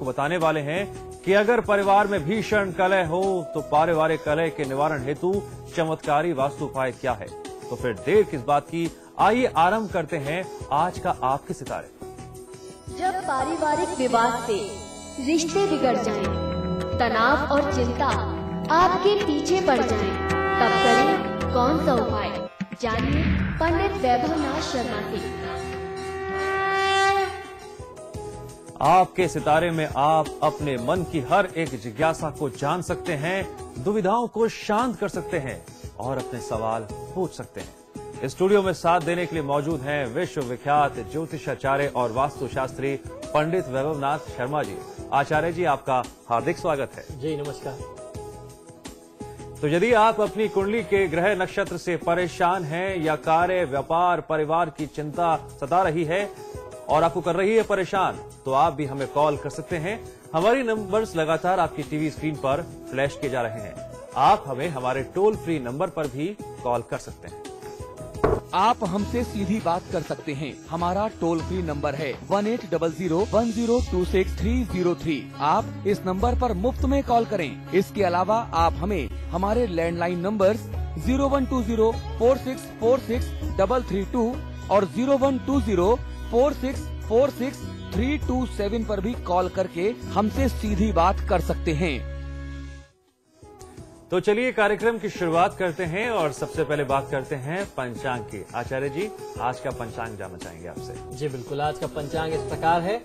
आपको बताने वाले हैं कि अगर परिवार में भीषण कलह हो तो पारिवारिक कलह के निवारण हेतु चमत्कारी वास्तु उपाय क्या है। तो फिर देर किस बात की, आइए आरंभ करते हैं आज का आपके सितारे। जब पारिवारिक विवाद से रिश्ते बिगड़ जाएं, तनाव और चिंता आपके पीछे पड़ जाएं, तब करें कौन सा उपाय, जानिए पंडित वैभवनाथ शर्मा से। आपके सितारे में आप अपने मन की हर एक जिज्ञासा को जान सकते हैं, दुविधाओं को शांत कर सकते हैं और अपने सवाल पूछ सकते हैं। इस स्टूडियो में साथ देने के लिए मौजूद हैं विश्व विख्यात ज्योतिषाचार्य और वास्तुशास्त्री पंडित वैभवनाथ शर्मा जी। आचार्य जी, आपका हार्दिक स्वागत है। जी नमस्कार। तो यदि आप अपनी कुंडली के ग्रह नक्षत्र से परेशान हैं या कार्य, व्यापार, परिवार की चिंता सता रही है और आपको कर रही है परेशान, तो आप भी हमें कॉल कर सकते हैं। हमारी नंबर्स लगातार आपकी टीवी स्क्रीन पर फ्लैश किए जा रहे हैं। आप हमें हमारे टोल फ्री नंबर पर भी कॉल कर सकते हैं। आप हमसे सीधी बात कर सकते हैं। हमारा टोल फ्री नंबर है 180010263003। आप इस नंबर पर मुफ्त में कॉल करें। इसके अलावा आप हमें हमारे लैंडलाइन नंबर्स 012046463332 और 012046463327 पर भी कॉल करके हमसे सीधी बात कर सकते हैं। तो चलिए कार्यक्रम की शुरुआत करते हैं और सबसे पहले बात करते हैं पंचांग की। आचार्य जी, आज का पंचांग जानना चाहेंगे आपसे। जी बिल्कुल, आज का पंचांग इस प्रकार है।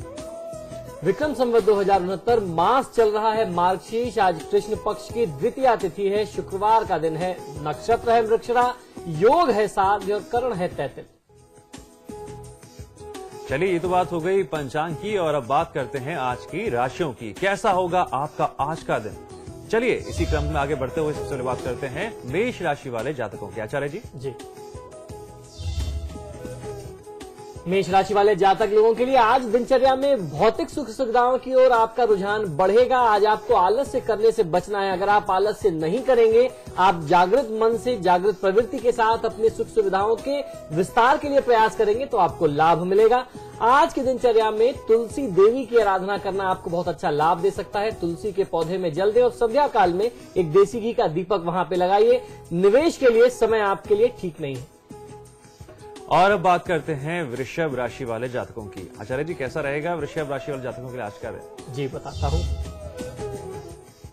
विक्रम संवत 2069 मास चल रहा है मार्गशीर्ष। आज कृष्ण पक्ष की द्वितीया तिथि है, शुक्रवार का दिन है, नक्षत्र है मृगशिरा, योग है साध्य और करण है तैतिल। चलिए, ये तो बात हो गई पंचांग की और अब बात करते हैं आज की राशियों की। कैसा होगा आपका आज का दिन। चलिए इसी क्रम में आगे बढ़ते हुए सबसे पहले बात करते हैं मेष राशि वाले जातकों की। आचार्य जी। जी, मेष राशि वाले जातक लोगों के लिए आज दिनचर्या में भौतिक सुख सुविधाओं की ओर आपका रुझान बढ़ेगा। आज आपको आलस्य करने से बचना है। अगर आप आलस्य नहीं करेंगे, आप जागृत मन से, जागृत प्रवृत्ति के साथ अपनी सुख सुविधाओं के विस्तार के लिए प्रयास करेंगे तो आपको लाभ मिलेगा। आज की दिनचर्या में तुलसी देवी की आराधना करना आपको बहुत अच्छा लाभ दे सकता है। तुलसी के पौधे में जल दें और संध्या काल में एक देसी घी का दीपक वहां पे लगाइए। निवेश के लिए समय आपके लिए ठीक नहीं है। और अब बात करते हैं वृषभ राशि वाले जातकों की। आचार्य जी, कैसा रहेगा वृषभ राशि वाले जातकों के लिए आज का दिन। जी बताता हूं।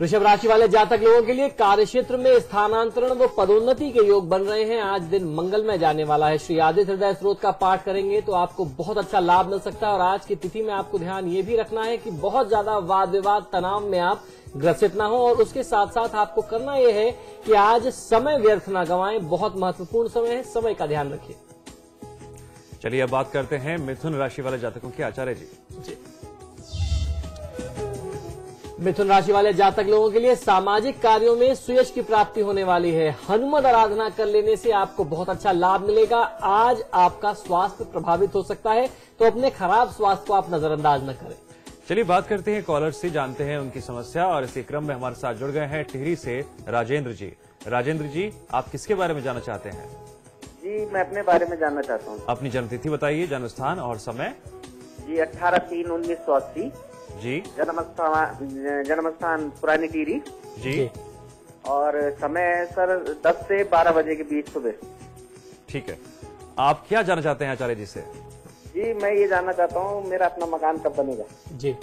वृषभ राशि वाले जातक लोगों के लिए कार्य क्षेत्र में स्थानांतरण व पदोन्नति के योग बन रहे हैं। आज दिन मंगलमय जाने वाला है। श्री आदित्य हृदय स्त्रोत का पाठ करेंगे तो आपको बहुत अच्छा लाभ मिल सकता है। और आज की तिथि में आपको ध्यान ये भी रखना है कि बहुत ज्यादा वाद विवाद, तनाव में आप ग्रसित ना हो। और उसके साथ साथ आपको करना यह है कि आज समय व्यर्थ ना गंवाएं। बहुत महत्वपूर्ण समय है, समय का ध्यान रखिए। चलिए अब बात करते हैं मिथुन राशि वाले जातकों की। आचार्य जी। मिथुन राशि वाले जातक लोगों के लिए सामाजिक कार्यों में सुयश की प्राप्ति होने वाली है। हनुमत आराधना कर लेने से आपको बहुत अच्छा लाभ मिलेगा। आज आपका स्वास्थ्य प्रभावित हो सकता है तो अपने खराब स्वास्थ्य को आप नजरअंदाज न करें। चलिए बात करते हैं कॉलर से, जानते हैं उनकी समस्या। और इसी क्रम में हमारे साथ जुड़ गए हैं टिहरी से राजेंद्र जी। राजेंद्र जी, आप किसके बारे में जानना चाहते हैं। जी, मैं अपने बारे में जानना चाहता हूँ। अपनी जन्मतिथि बताइए, जन्म स्थान और समय। जी 18/3/1980। जी। जन्म स्थान पुरानी टिहरी। जी। और समय सर 10 से 12 बजे के बीच सुबह। ठीक है, आप क्या जानना चाहते हैं आचार्य जी से। जी, मैं ये जानना चाहता हूँ मेरा अपना मकान कब बनेगा। जी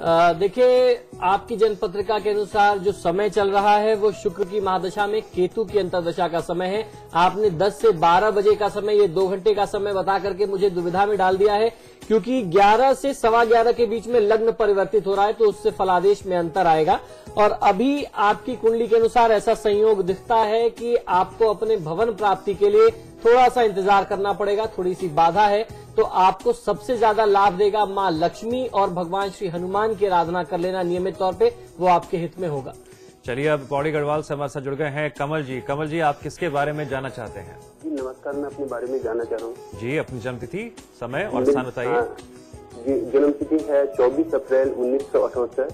देखिए, आपकी जन्म पत्रिका के अनुसार जो समय चल रहा है वो शुक्र की महादशा में केतु की अंतर्दशा का समय है। आपने 10 से 12 बजे का समय, ये 2 घंटे का समय बता करके मुझे दुविधा में डाल दिया है, क्योंकि 11 से 11:15 के बीच में लग्न परिवर्तित हो रहा है तो उससे फलादेश में अंतर आएगा। और अभी आपकी कुंडली के अनुसार ऐसा संयोग दिखता है कि आपको अपने भवन प्राप्ति के लिए थोड़ा सा इंतजार करना पड़ेगा, थोड़ी सी बाधा है। तो आपको सबसे ज्यादा लाभ देगा मां लक्ष्मी और भगवान श्री हनुमान की आराधना कर लेना नियमित तौर पे, वो आपके हित में होगा। चलिए अब पौड़ी गढ़वाल से हमारे साथ जुड़ गए हैं कमल जी। कमल जी, आप किसके बारे में जानना चाहते हैं। जी नमस्कार, मैं अपने बारे में जानना चाह रहा हूँ। जी, अपनी जन्मतिथि, समय और स्थान बताइए। जी, जन्म तिथि है 24 अप्रैल 1978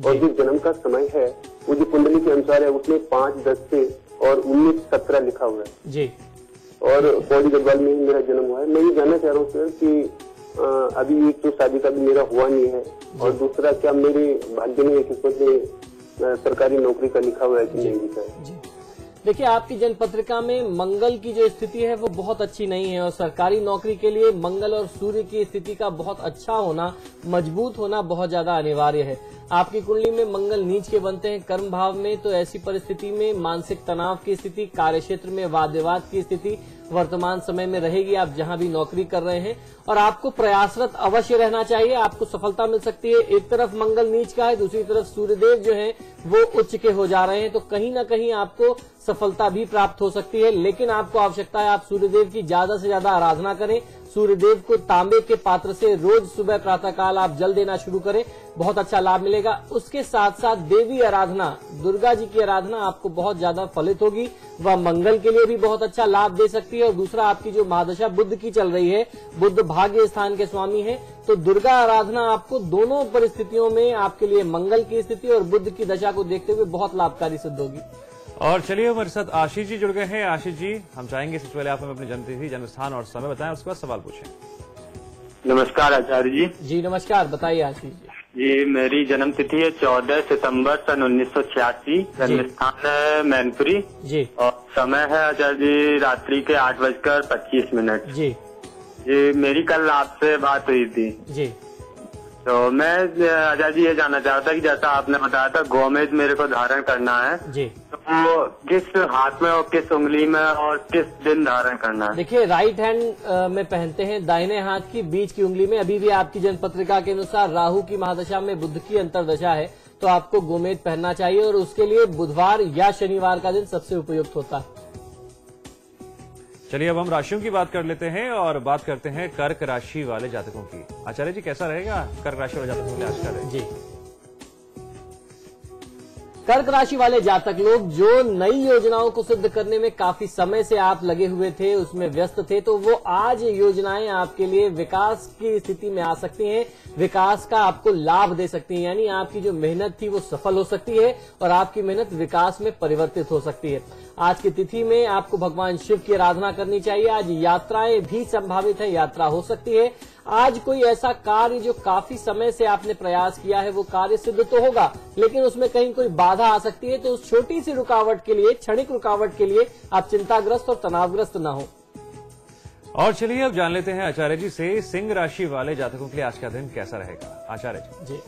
और जो जन्म का समय है वो जो कुंडली के अनुसार है उसमें 5:10 से और 19:17 लिखा हुआ है। जी। और पौड़ी गढ़वाल में ही मेरा जन्म हुआ है। मैं ये जानना चाह रहा हूँ सर कि अभी एक तो शादी का भी मेरा हुआ नहीं है, और दूसरा क्या मेरे भाग्य में किस्मत में सरकारी नौकरी का लिखा हुआ है कि नहीं लिखा है? जी देखिए, आपकी जन्म पत्रिका में मंगल की जो स्थिति है वो बहुत अच्छी नहीं है, और सरकारी नौकरी के लिए मंगल और सूर्य की स्थिति का बहुत अच्छा होना, मजबूत होना बहुत ज्यादा अनिवार्य है। आपकी कुंडली में मंगल नीच के बनते हैं कर्म भाव में, तो ऐसी परिस्थिति में मानसिक तनाव की स्थिति, कार्य क्षेत्र में वाद विवाद की स्थिति वर्तमान समय में रहेगी, आप जहां भी नौकरी कर रहे हैं। और आपको प्रयासरत अवश्य रहना चाहिए, आपको सफलता मिल सकती है। एक तरफ मंगल नीच का है, दूसरी तरफ सूर्यदेव जो है वो उच्च के हो जा रहे हैं, तो कहीं ना कहीं आपको सफलता भी प्राप्त हो सकती है। लेकिन आपको आवश्यकता है आप सूर्यदेव की ज्यादा से ज्यादा आराधना करें। सूर्यदेव को तांबे के पात्र से रोज सुबह प्रातःकाल आप जल देना शुरू करें, बहुत अच्छा लाभ मिलेगा। उसके साथ साथ देवी आराधना, दुर्गा जी की आराधना आपको बहुत ज्यादा फलित होगी, वह मंगल के लिए भी बहुत अच्छा लाभ दे सकती है। और दूसरा, आपकी जो महादशा बुध की चल रही है, बुध भाग्य स्थान के स्वामी है, तो दुर्गा आराधना आपको दोनों परिस्थितियों में आपके लिए मंगल की स्थिति और बुध की दशा को देखते हुए बहुत लाभकारी सिद्ध होगी। और चलिए हमारे साथ आशीष जी जुड़ गए हैं। आशीष जी, हम चाहेंगे सबसे पहले आप हमें अपनी जन्मतिथि, जन्म स्थान और समय बताएं, उसके बाद सवाल पूछें। नमस्कार आचार्य जी। जी नमस्कार, बताइए आशीष जी। जी, मेरी जन्म तिथि है 14 सितंबर सन 1986, जन्म स्थान है मैनपुरी जी, और समय है आचार्य जी रात्रि के 8:25 जी जी। मेरी कल आपसे बात हुई थी जी। तो मैं आचार्य जी ये जानना चाहता था कि जैसा आपने बताया था गोमेज मेरे को धारण करना है जी, तो वो किस हाथ में और किस उंगली में और किस दिन धारण करना है? देखिए, राइट हैंड में पहनते हैं, दाहिने हाथ की बीच की उंगली में। अभी भी आपकी जन्म पत्रिका के अनुसार राहु की महादशा में बुध की अंतरदशा है, तो आपको गोमेज पहनना चाहिए, और उसके लिए बुधवार या शनिवार का दिन सबसे उपयुक्त होता है। चलिए अब हम राशियों की बात कर लेते हैं और बात करते हैं कर्क राशि वाले जातकों की। आचार्य जी, कैसा रहेगा कर्क राशि वाले जातकों के लिए आज का दिन? जी, कर्क राशि वाले जातक लोग जो नई योजनाओं को सिद्ध करने में काफी समय से आप लगे हुए थे, उसमें व्यस्त थे, तो वो आज योजनाएं आपके लिए विकास की स्थिति में आ सकती हैं, विकास का आपको लाभ दे सकती हैं। यानी आपकी जो मेहनत थी वो सफल हो सकती है और आपकी मेहनत विकास में परिवर्तित हो सकती है। आज की तिथि में आपको भगवान शिव की आराधना करनी चाहिए। आज यात्राएं भी संभावित है, यात्रा हो सकती है। आज कोई ऐसा कार्य जो काफी समय से आपने प्रयास किया है वो कार्य सिद्ध तो होगा, लेकिन उसमें कहीं कोई बाधा आ सकती है, तो उस छोटी सी रुकावट के लिए, क्षणिक रुकावट के लिए आप चिंताग्रस्त और तनावग्रस्त न हो। और चलिए अब जान लेते हैं आचार्य जी से सिंह राशि वाले जातकों के लिए आज का दिन कैसा रहेगा। आचार्य जी।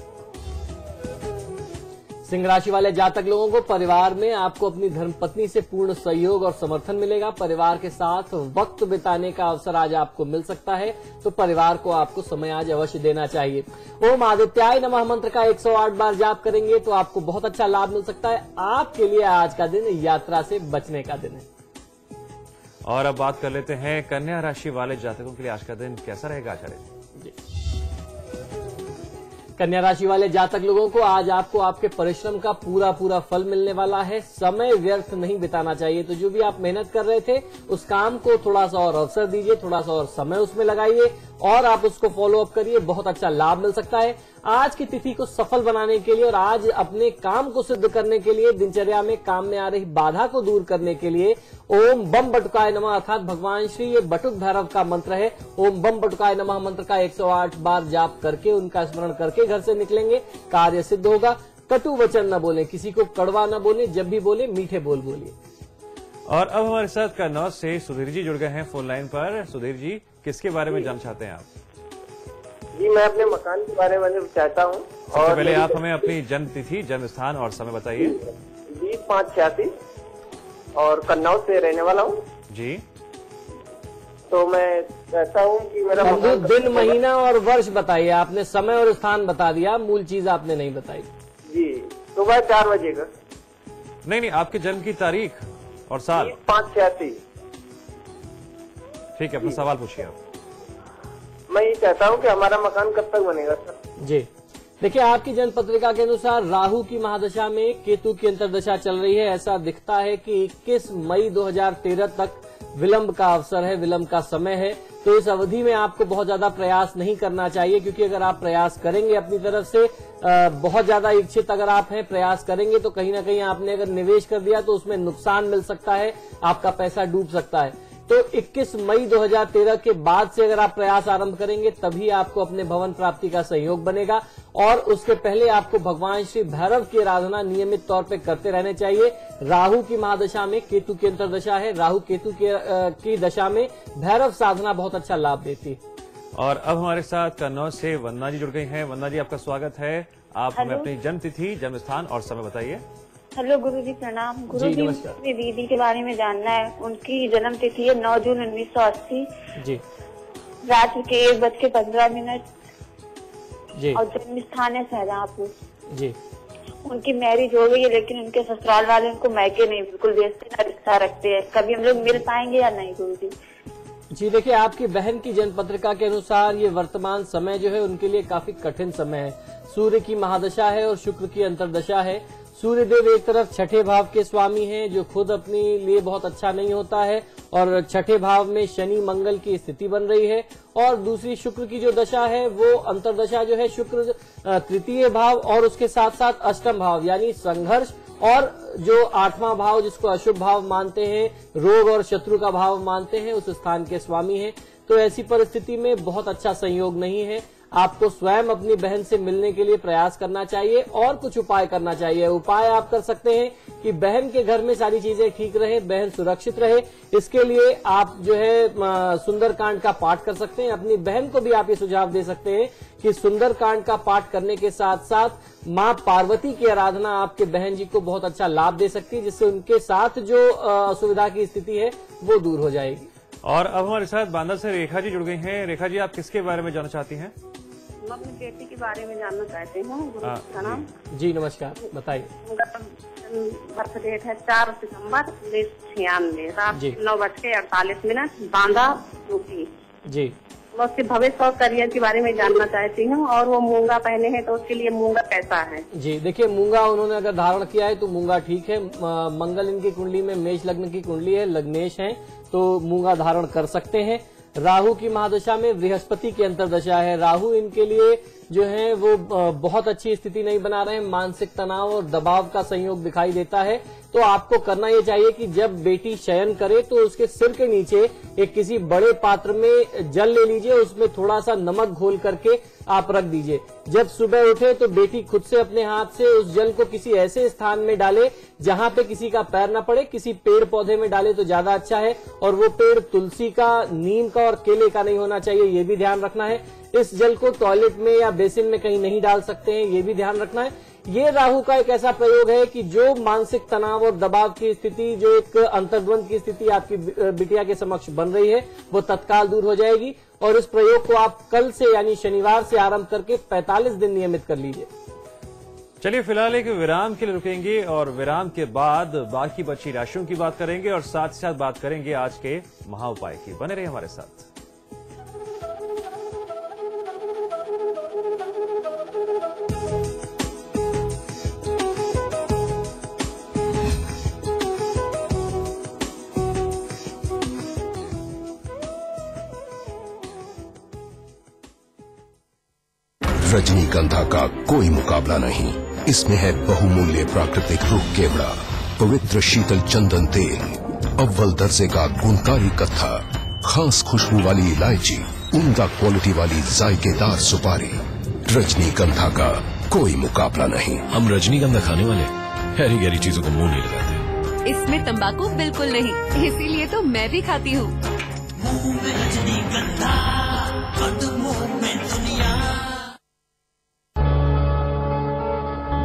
सिंह राशि वाले जातक लोगों को परिवार में आपको अपनी धर्मपत्नी से पूर्ण सहयोग और समर्थन मिलेगा। परिवार के साथ वक्त बिताने का अवसर आज आपको मिल सकता है, तो परिवार को आपको समय आज अवश्य देना चाहिए। ओम आदित्याय नमः मंत्र का 108 बार जाप करेंगे तो आपको बहुत अच्छा लाभ मिल सकता है। आपके लिए आज का दिन यात्रा से बचने का दिन है। और अब बात कर लेते हैं कन्या राशि वाले जातकों के लिए आज का दिन कैसा रहेगा आचार्य जी? कन्या राशि वाले जातक लोगों को आज आपको आपके परिश्रम का पूरा फल मिलने वाला है। समय व्यर्थ नहीं बिताना चाहिए, तो जो भी आप मेहनत कर रहे थे उस काम को थोड़ा सा और अवसर दीजिए, थोड़ा सा और समय उसमें लगाइए और आप उसको फॉलो अप करिए, बहुत अच्छा लाभ मिल सकता है। आज की तिथि को सफल बनाने के लिए और आज अपने काम को सिद्ध करने के लिए, दिनचर्या में काम में आ रही बाधा को दूर करने के लिए ओम बम बटुकाय नमः अर्थात भगवान श्री ये बटुक भैरव का मंत्र है, ओम बम बटुकाय नमः मंत्र का 108 बार जाप करके, उनका स्मरण करके घर से निकलेंगे, कार्य सिद्ध होगा। कटु वचन न बोले, किसी को कड़वा न बोले, जब भी बोले मीठे बोल बोलिए। और अब हमारे साथ कन्नौज से सुधीर जी जुड़ गए हैं फोन लाइन पर। सुधीर जी, किसके बारे में जानना चाहते हैं आप? जी, मैं अपने मकान के बारे में चाहता हूँ। सबसे पहले आप हमें अपनी जन्म तिथि, जन्म स्थान और समय बताइए। 20/5/86 और कन्नौज से रहने वाला हूँ जी। तो मैं चाहता हूँ कि मेरा मकान दिन, महीना और वर्ष बताइए। आपने समय और स्थान बता दिया, मूल चीज आपने नहीं बताई। जी, सुबह 4 बजे का। नहीं, आपके जन्म की तारीख और साल। 20/5/86। ठीक है, अपना सवाल पूछिए आप। मैं ये चाहता हूँ कि हमारा मकान कब तक बनेगा सर? जी, देखिए, आपकी जन्म पत्रिका के अनुसार राहु की महादशा में केतु की अंतर्दशा चल रही है। ऐसा दिखता है कि 21 मई 2013 तक विलंब का अवसर है, विलंब का समय है। तो इस अवधि में आपको बहुत ज्यादा प्रयास नहीं करना चाहिए, क्योंकि अगर आप प्रयास करेंगे अपनी तरफ से, बहुत ज्यादा इच्छित अगर आप हैं, प्रयास करेंगे तो कहीं ना कहीं आपने अगर निवेश कर दिया तो उसमें नुकसान मिल सकता है, आपका पैसा डूब सकता है। तो 21 मई 2013 के बाद से अगर आप प्रयास आरंभ करेंगे तभी आपको अपने भवन प्राप्ति का सहयोग बनेगा। और उसके पहले आपको भगवान श्री भैरव की आराधना नियमित तौर पे करते रहने चाहिए। राहु की महादशा में केतु की अंतर्दशा है, राहु केतु की दशा में भैरव साधना बहुत अच्छा लाभ देती है। और अब हमारे साथ कन्नौज से वंदना जी जुड़ गई हैं। वंदना जी, आपका स्वागत है। आप हमें अपनी जन्म तिथि, जन्म स्थान और समय बताइए। हेलो गुरुजी, प्रणाम। गुरुजी, नमस्कार। मेरी दीदी के बारे में जानना है। उनकी जन्म तिथि है 9 जून 1980 जी रात्रि के 1:15 जी और जन्म स्थान है शाहजहांपुर। जी उनकी मैरिज हो गई है, लेकिन उनके ससुराल वाले उनको मैके नहीं बिल्कुल भेजते, ना रिश्ता रखते हैं। कभी हम लोग मिल पाएंगे या नहीं गुरुजी? जी देखिए, आपकी बहन की जन्म पत्रिका के अनुसार ये वर्तमान समय जो है उनके लिए काफी कठिन समय है। सूर्य की महादशा है और शुक्र की अंतर्दशा है। सूर्य देव एक तरफ छठे भाव के स्वामी हैं, जो खुद अपने लिए बहुत अच्छा नहीं होता है, और छठे भाव में शनि मंगल की स्थिति बन रही है। और दूसरी शुक्र की जो दशा है वो अंतर्दशा जो है शुक्र तृतीय भाव और उसके साथ साथ अष्टम भाव यानी संघर्ष, और जो 8वां भाव जिसको अशुभ भाव मानते हैं, रोग और शत्रु का भाव मानते हैं, उस स्थान के स्वामी हैं। तो ऐसी परिस्थिति में बहुत अच्छा संयोग नहीं है। आपको स्वयं अपनी बहन से मिलने के लिए प्रयास करना चाहिए और कुछ उपाय करना चाहिए। उपाय आप कर सकते हैं कि बहन के घर में सारी चीजें ठीक रहे, बहन सुरक्षित रहे। इसके लिए आप जो है सुंदरकांड का पाठ कर सकते हैं। अपनी बहन को भी आप ये सुझाव दे सकते हैं कि सुंदरकांड का पाठ करने के साथ साथ मां पार्वती की आराधना आपके बहन जी को बहुत अच्छा लाभ दे सकती है, जिससे उनके साथ जो असुविधा की स्थिति है वो दूर हो जाएगी। और अब हमारे साथ बांदा से रेखा जी जुड़ गई हैं। रेखा जी, आप किसके बारे में जानना चाहती हैं? हम अपनी बेटी के बारे में जानना चाहते हैं। गुरु का नाम? जी नमस्कार, बताइए। बर्थ डेट है 4 सितंबर 1996 रात जी। 9:48 बांदा यूपी। जी मैं उसके भविष्य और करियर के बारे में जानना चाहती हूँ। और वो मूंगा पहने हैं, तो उसके लिए मूंगा कैसा है? जी देखिए, मूंगा उन्होंने अगर धारण किया है तो मूंगा ठीक है। मंगल इनकी कुंडली में मेष लग्न की कुंडली है, लग्नेश है, तो मूंगा धारण कर सकते हैं। राहु की महादशा में बृहस्पति की अंतर्दशा है। राहु इनके लिए जो है वो बहुत अच्छी स्थिति नहीं बना रहे हैं। मानसिक तनाव और दबाव का संयोग दिखाई देता है। तो आपको करना ये चाहिए कि जब बेटी शयन करे तो उसके सिर के नीचे एक किसी बड़े पात्र में जल ले लीजिए, उसमें थोड़ा सा नमक घोल करके आप रख दीजिए। जब सुबह उठे तो बेटी खुद से अपने हाथ से उस जल को किसी ऐसे स्थान में डाले जहां पे किसी का पैर न पड़े, किसी पेड़ पौधे में डाले तो ज्यादा अच्छा है। और वो पेड़ तुलसी का, नीम का और केले का नहीं होना चाहिए, ये भी ध्यान रखना है। इस जल को टॉयलेट में या बेसिन में कहीं नहीं डाल सकते हैं, ये भी ध्यान रखना है। ये राहु का एक ऐसा प्रयोग है कि जो मानसिक तनाव और दबाव की स्थिति, जो एक अंतर्द्वंद की स्थिति आपकी बिटिया के समक्ष बन रही है, वो तत्काल दूर हो जाएगी। और इस प्रयोग को आप कल से यानी शनिवार से आरंभ करके 45 दिन नियमित कर लीजिए। चलिए फिलहाल एक विराम के लिए रुकेंगे और विराम के बाद बाकी बची राशियों की बात करेंगे और साथ ही साथ बात करेंगे आज के महाउपाय की। बने रहिए हमारे साथ। रजनीगंधा का कोई मुकाबला नहीं। इसमें है बहुमूल्य प्राकृतिक रुख केवड़ा, पवित्र शीतल चंदन तेल, अव्वल दर्जे का गुणकारी कत्था, खास खुशबू वाली इलायची, उम्दा क्वालिटी वाली जायकेदार सुपारी। रजनीगंधा का कोई मुकाबला नहीं। हम रजनीगंधा खाने वाले गहरी गहरी चीजों को मुंह नहीं लगाते। इसमें तंबाकू बिल्कुल नहीं, इसीलिए तो मैं भी खाती हूँ।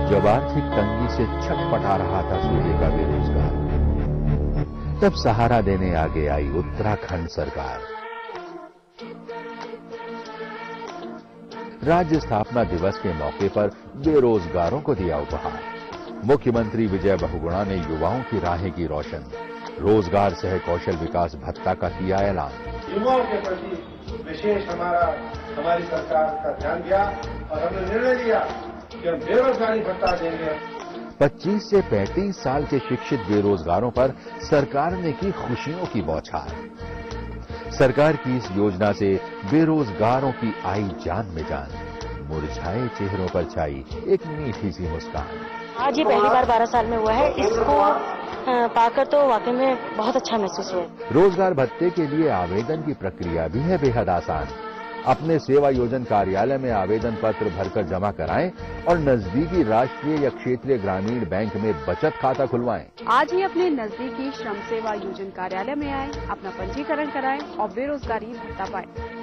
जब आर्थिक तंगी से छटपटा रहा था सूबे का बेरोजगार, तब सहारा देने आगे आई उत्तराखंड सरकार। राज्य स्थापना दिवस के मौके पर बेरोजगारों को दिया उपहार। मुख्यमंत्री विजय बहुगुणा ने युवाओं की राहें की रोशन। रोजगार सह कौशल विकास भत्ता का किया ऐलान। युवाओं के प्रति विशेष हमारी सरकार का ध्यान दिया और हमने निर्णय लिया कि हम बेरोजगारी भत्ता देंगे। 25 से 35 साल के शिक्षित बेरोजगारों पर सरकार ने की खुशियों की बौछार। सरकार की इस योजना से बेरोजगारों की आई जान में जान, मुरझाए चेहरों पर छाई एक मीठी सी मुस्कान। आज ये पहली बार 12 साल में हुआ है, इसको पाकर तो वाकई में बहुत अच्छा महसूस हुआ। रोजगार भत्ते के लिए आवेदन की प्रक्रिया भी है बेहद आसान। अपने सेवा योजन कार्यालय में आवेदन पत्र भरकर जमा कराएं और नजदीकी राष्ट्रीय या क्षेत्रीय ग्रामीण बैंक में बचत खाता खुलवाएं। आज ही अपने नजदीकी श्रम सेवा योजन कार्यालय में आएं, अपना पंजीकरण कराएं और बेरोजगारी भत्ता पाएं।